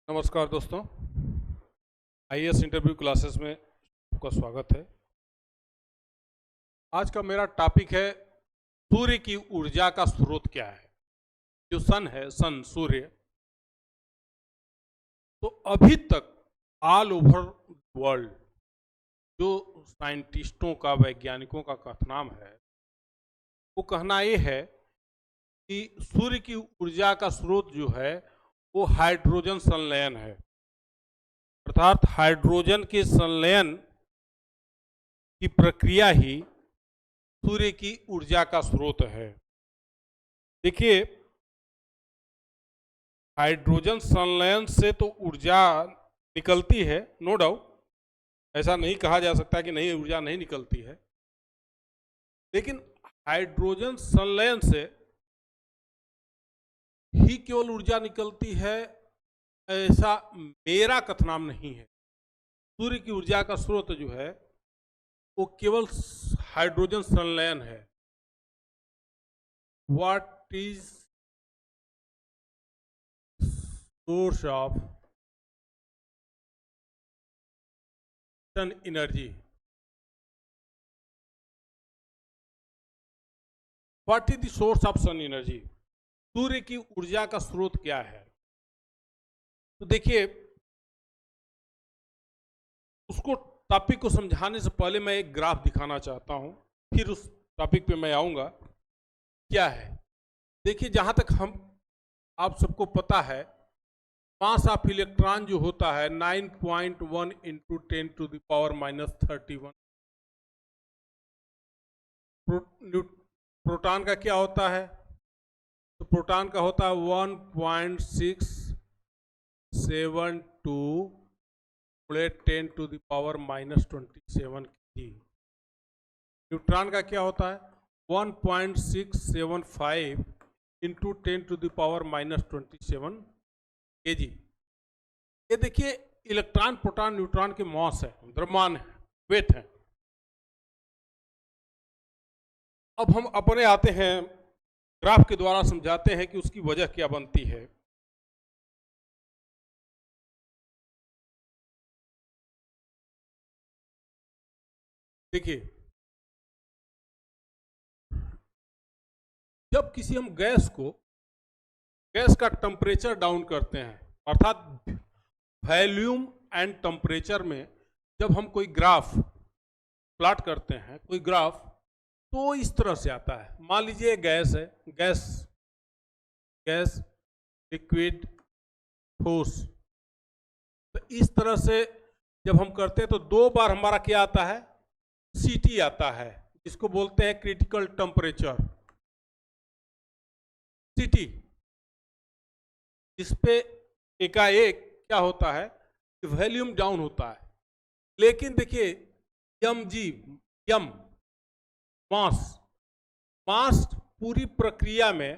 नमस्कार दोस्तों, IAS interview classes में आपका स्वागत है। आज का मेरा टॉपिक है सूर्य की ऊर्जा का स्रोत क्या है। जो सन है, सूर्य, तो अभी तक ऑल ओवर वर्ल्ड जो साइंटिस्टों का, वैज्ञानिकों का कथनाम है, वो कहना ये है कि सूर्य की ऊर्जा का स्रोत जो है वो हाइड्रोजन संलयन है। अर्थात हाइड्रोजन के संलयन की प्रक्रिया ही सूर्य की ऊर्जा का स्रोत है। देखिए, हाइड्रोजन संलयन से तो ऊर्जा निकलती है, नो डाउट, ऐसा नहीं कहा जा सकता कि नहीं, ऊर्जा नहीं निकलती है, लेकिन हाइड्रोजन संलयन से ही केवल ऊर्जा निकलती है, ऐसा मेरा कथनाम नहीं है। सूर्य की ऊर्जा का स्रोत जो है वो केवल हाइड्रोजन संलयन है। What is source of sun energy? What is the source of sun energy? सूर्य की ऊर्जा का स्रोत क्या है? तो देखिए, उसको टॉपिक को समझाने से पहले मैं एक ग्राफ दिखाना चाहता हूं, फिर उस टॉपिक पे मैं आऊंगा। क्या है? देखिए, जहां तक हम आप सबको पता है, मास ऑफ इलेक्ट्रॉन जो होता है 9.1 इंटू 10⁻⁻31। प्रोटॉन का क्या होता है? तो प्रोटॉन का होता है 1.672 10⁻⁻27 kg। न्यूट्रॉन का क्या होता है? 1.675 इंटू 10⁻⁻27 kg। ये देखिए, इलेक्ट्रॉन, प्रोटॉन, न्यूट्रॉन के मॉस है, द्रव्यमान है, वेट है। अब हम अपने आते हैं, ग्राफ के द्वारा समझाते हैं कि उसकी वजह क्या बनती है। देखिए, जब किसी हम गैस का टेम्परेचर डाउन करते हैं, अर्थात वॉल्यूम एंड टेम्परेचर में जब हम कोई ग्राफ प्लॉट करते हैं, कोई ग्राफ, तो इस तरह से आता है। मान लीजिए गैस है, गैस लिक्विड ठोस, तो इस तरह से जब हम करते हैं तो दो बार हमारा क्या आता है? सीटी आता है, जिसको बोलते हैं क्रिटिकल टेम्परेचर, सीटी। इस पे एकाएक क्या होता है कि वॉल्यूम डाउन होता है। लेकिन देखिए, यम मास पूरी प्रक्रिया में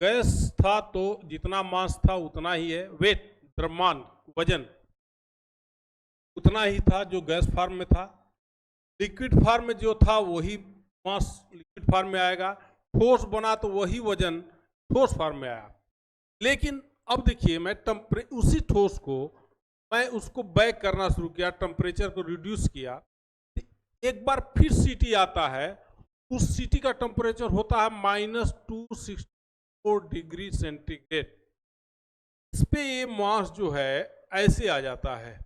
गैस था तो जितना मास था उतना ही है, वेट, द्रव्यमान, वजन उतना ही था जो गैस फॉर्म में था। लिक्विड फॉर्म में जो था वही मास लिक्विड फॉर्म में आएगा, ठोस बना तो वही वजन ठोस फॉर्म में आया। लेकिन अब देखिए, मैं उसी ठोस को मैं उसको बैक करना शुरू किया, टेम्परेचर को रिड्यूस किया, एक बार फिर सीटी आता है। उस सीटी का टेम्परेचर होता है -264 डिग्री सेंटीग्रेड। इस पे ये मास जो है ऐसे आ जाता है,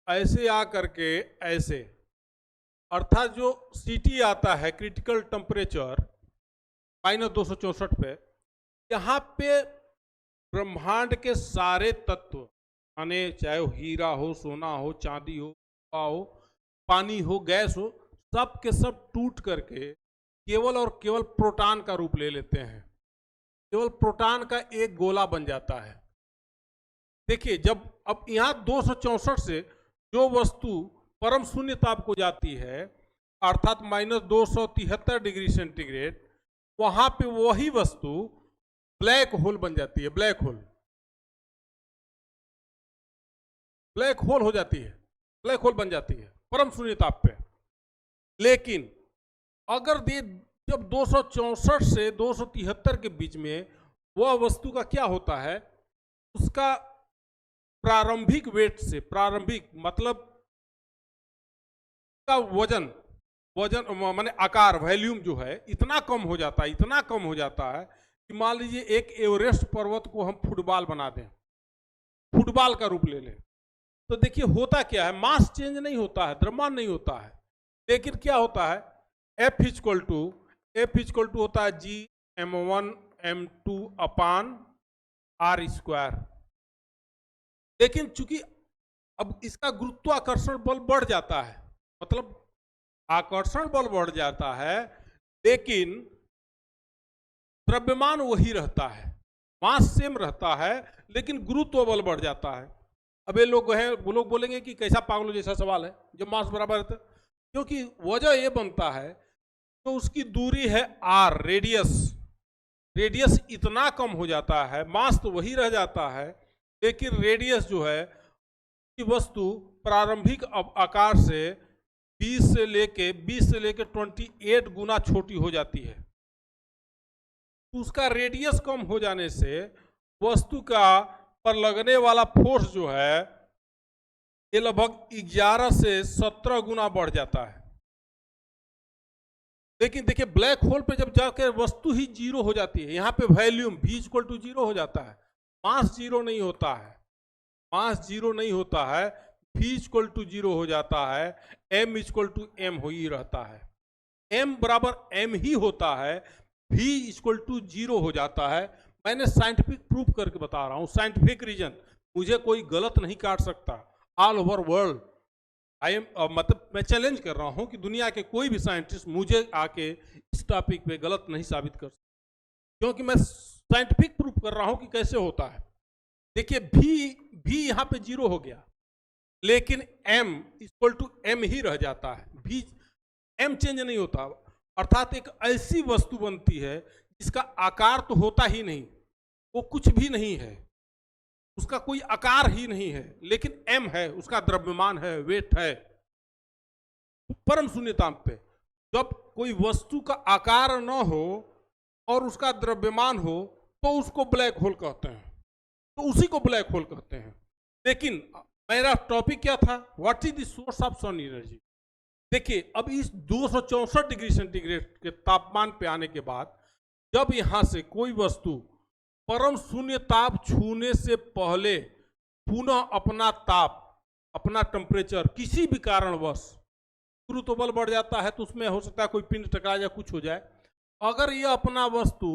ऐसे आ करके ऐसे, अर्थात जो सीटी आता है क्रिटिकल टेम्परेचर -264 पे, यहाँ पे ब्रह्मांड के सारे तत्व, यानी चाहे वो हीरा हो, सोना हो, चांदी हो, पानी हो, गैस हो, सब के सब टूट करके केवल और केवल प्रोटॉन का रूप ले लेते हैं। केवल प्रोटॉन का एक गोला बन जाता है। देखिए, जब अब यहाँ 264 से जो वस्तु परम शून्य ताप को जाती है, अर्थात -273 डिग्री सेंटीग्रेड, वहां पे वही वस्तु ब्लैक होल बन जाती है। ब्लैक होल हो जाती है, ब्लैक होल बन जाती है परम शून्य ताप पे। लेकिन अगर जब 264 से 273 के बीच में वह वस्तु का क्या होता है, उसका प्रारंभिक वेट से, प्रारंभिक मतलब का वजन, वजन माने आकार, वॉल्यूम जो है इतना कम हो जाता है, इतना कम हो जाता है कि मान लीजिए एक एवरेस्ट पर्वत को हम फुटबॉल बना दें, फुटबॉल का रूप ले लें, तो देखिए होता क्या है, मास चेंज नहीं होता है, द्रव्यमान नहीं होता है, लेकिन क्या होता है, F इक्वल टू होता है G(m1 m2 अपान r स्क्वायर। लेकिन चूंकि अब इसका गुरुत्वाकर्षण बल बढ़ जाता है, मतलब आकर्षण बल बढ़ जाता है, लेकिन द्रव्यमान वही रहता है, मास सेम रहता है, लेकिन गुरुत्व बल बढ़ जाता है। अब ये लोग हैं, वो लोग बोलेंगे कि कैसा पागलों जैसा सवाल है, जब मास बराबर रहता है, क्योंकि वजह ये बनता है तो उसकी दूरी है r, रेडियस इतना कम हो जाता है, मास तो वही रह जाता है, लेकिन रेडियस जो है कि वस्तु प्रारंभिक आकार से 20 से लेके 28 गुना छोटी हो जाती है। तो उसका रेडियस कम हो जाने से वस्तु का पर लगने वाला फोर्स जो है ये लगभग 11 से 17 गुना बढ़ जाता है। लेकिन देखिए ब्लैक होल पे जब जाकर वस्तु ही जीरो हो जाती है, यहाँ पे volume V equal to zero हो जाता है, मास जीरो नहीं होता है, मास जीरो नहीं होता है, V इक्वल टू जीरो हो जाता है, M इक्वल टू M हो ही रहता है, M बराबर M ही होता है, V इक्वल टू जीरो हो जाता है। मैंने साइंटिफिक प्रूफ करके बता रहा हूँ, साइंटिफिक रीजन, मुझे कोई गलत नहीं काट सकता। All over world I am मतलब मैं चैलेंज कर रहा हूँ कि दुनिया के कोई भी साइंटिस्ट मुझे आके इस टॉपिक पे गलत नहीं साबित कर सकता, क्योंकि मैं साइंटिफिक प्रूफ कर रहा हूँ कि कैसे होता है। देखिए भी यहाँ पे जीरो हो गया, लेकिन M इक्वल टू M ही रह जाता है, भी M चेंज नहीं होता, अर्थात एक ऐसी वस्तु बनती है जिसका आकार तो होता ही नहीं, वो कुछ भी नहीं है, उसका कोई आकार ही नहीं है, लेकिन M है, उसका द्रव्यमान है, वेट है। परम शून्यतांक पे जब कोई वस्तु का आकार न हो और उसका द्रव्यमान हो तो उसको ब्लैक होल कहते हैं, तो उसी को ब्लैक होल कहते हैं। लेकिन मेरा टॉपिक क्या था, what is the source of sun energy. देखिए अब इस 264 डिग्री सेंटीग्रेड के तापमान पे आने के बाद जब यहां से कोई वस्तु परम शून्य ताप छूने से पहले पुनः अपना ताप, अपना टेम्परेचर किसी भी कारणवश, गुरुत्व बल बढ़ जाता है तो उसमें हो सकता है कोई पिंड टकरा जाए, कुछ हो जाए, अगर यह अपना वस्तु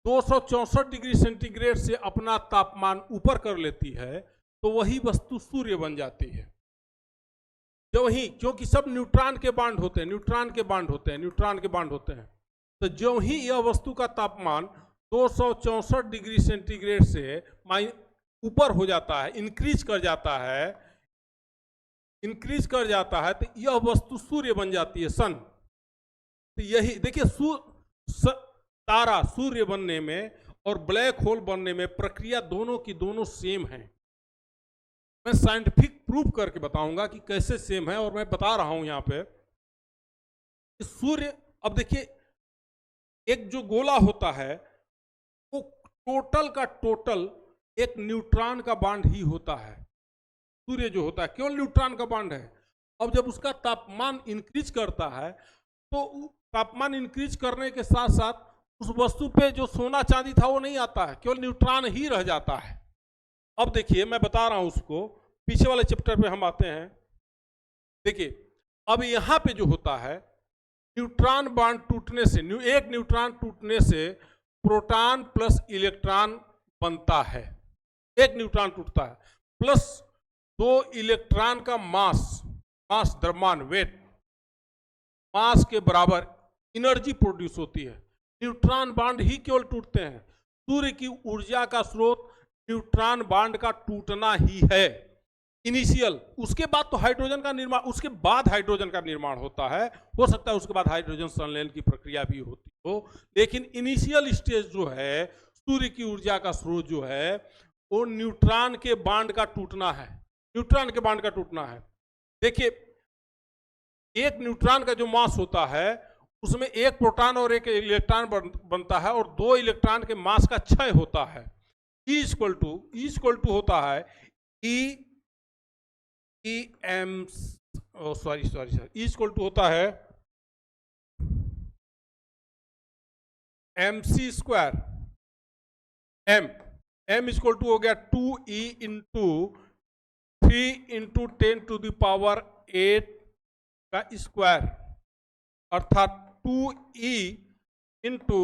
264 डिग्री सेंटीग्रेड से अपना तापमान ऊपर कर लेती है तो वही वस्तु सूर्य बन जाती है। जो ही, क्योंकि सब न्यूट्रॉन के बांड होते हैं, न्यूट्रॉन के बांड होते हैं, न्यूट्रॉन के बांड होते हैं, तो जो ही यह वस्तु का तापमान 264 डिग्री सेंटीग्रेड से ऊपर हो जाता है, इंक्रीज कर जाता है, इंक्रीज कर जाता है, तो यह वस्तु सूर्य बन जाती है, सन। तो यही देखिए तारा सूर्य बनने में और ब्लैक होल बनने में प्रक्रिया दोनों की दोनों सेम है। मैं साइंटिफिक प्रूफ करके बताऊंगा कि कैसे सेम है, और मैं बता रहा हूं यहां पे सूर्य, अब देखिए एक जो गोला होता है वो टोटल का टोटल एक न्यूट्रॉन का बांड ही होता है। सूर्य जो होता है केवल न्यूट्रॉन का बांड है। अब जब उसका तापमान इंक्रीज करता है तो तापमान इंक्रीज करने के साथ साथ उस वस्तु पे जो सोना चांदी था वो नहीं आता है, केवल न्यूट्रॉन ही रह जाता है। अब देखिए मैं बता रहा हूं उसको, पीछे वाले चैप्टर पे हम आते हैं। देखिए अब यहां पे जो होता है, न्यूट्रॉन बांड टूटने से, एक न्यूट्रॉन टूटने से प्रोटॉन प्लस इलेक्ट्रॉन बनता है, एक न्यूट्रॉन टूटता है, प्लस 2 इलेक्ट्रॉन का मास, द्रव्यमान, वेट, मास के बराबर एनर्जी प्रोड्यूस होती है। न्यूट्रॉन बांड ही केवल टूटते हैं। सूर्य की ऊर्जा का स्रोत न्यूट्रॉन बांड का टूटना ही है इनिशियल। उसके बाद तो हाइड्रोजन का निर्माण, उसके बाद हाइड्रोजन का निर्माण होता है, हो सकता है उसके बाद हाइड्रोजन संलयन की प्रक्रिया भी होती हो, लेकिन इनिशियल स्टेज जो है सूर्य की ऊर्जा का स्रोत जो है वो न्यूट्रॉन के बांड का टूटना है, न्यूट्रॉन के बांड का टूटना है। देखिए एक न्यूट्रॉन का जो मास होता है उसमें एक प्रोटॉन और एक इलेक्ट्रॉन बनता है और 2 इलेक्ट्रॉन के मास का क्षय होता है। E इक्वल टू होता है E M sorry sir, equal to होता है M C square, M equal to हो गया 2e इंटू 3 × 10⁸ का स्क्वायर, अर्थात 2e इंटू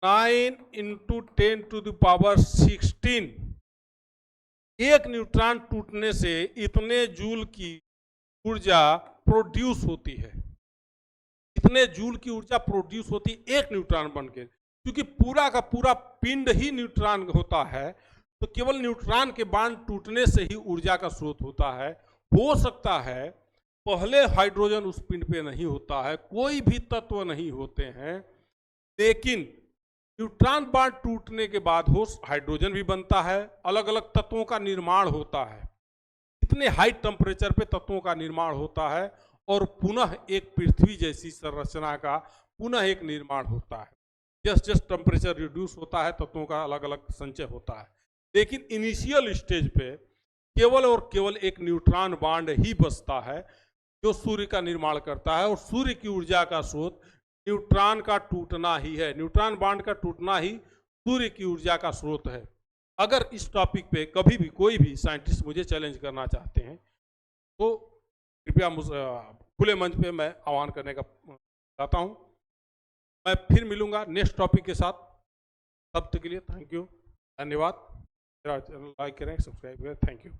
9 × 10⁻16। एक न्यूट्रॉन टूटने से इतने जूल की ऊर्जा प्रोड्यूस होती है, इतने जूल की ऊर्जा प्रोड्यूस होती एक न्यूट्रॉन बनके। क्योंकि पूरा का पूरा पिंड ही न्यूट्रॉन होता है, तो केवल न्यूट्रॉन के बांड टूटने से ही ऊर्जा का स्रोत होता है। हो सकता है पहले हाइड्रोजन उस पिंड पे नहीं होता है, कोई भी तत्व नहीं होते हैं, लेकिन न्यूट्रॉन बांड टूटने के बाद हो हाइड्रोजन भी बनता है, अलग अलग तत्वों का निर्माण होता है, इतने हाई टेम्परेचर पे तत्वों का निर्माण होता है और पुनः एक पृथ्वी जैसी संरचना का पुनः एक निर्माण होता है। जस्ट टेम्परेचर रिड्यूस होता है, तत्वों का अलग अलग संचय होता है। लेकिन इनिशियल स्टेज पे केवल और केवल एक न्यूट्रॉन बांड ही बचता है जो सूर्य का निर्माण करता है, और सूर्य की ऊर्जा का स्रोत न्यूट्रॉन का टूटना ही है। न्यूट्रॉन बांड का टूटना ही सूर्य की ऊर्जा का स्रोत है। अगर इस टॉपिक पे कभी भी कोई भी साइंटिस्ट मुझे चैलेंज करना चाहते हैं तो कृपया खुले मंच पे मैं आह्वान करने का चाहता हूं। मैं फिर मिलूंगा नेक्स्ट टॉपिक के साथ। तब तक के लिए थैंक यू, धन्यवाद। मेरा चैनल लाइक करें, सब्सक्राइब करें। Thank you.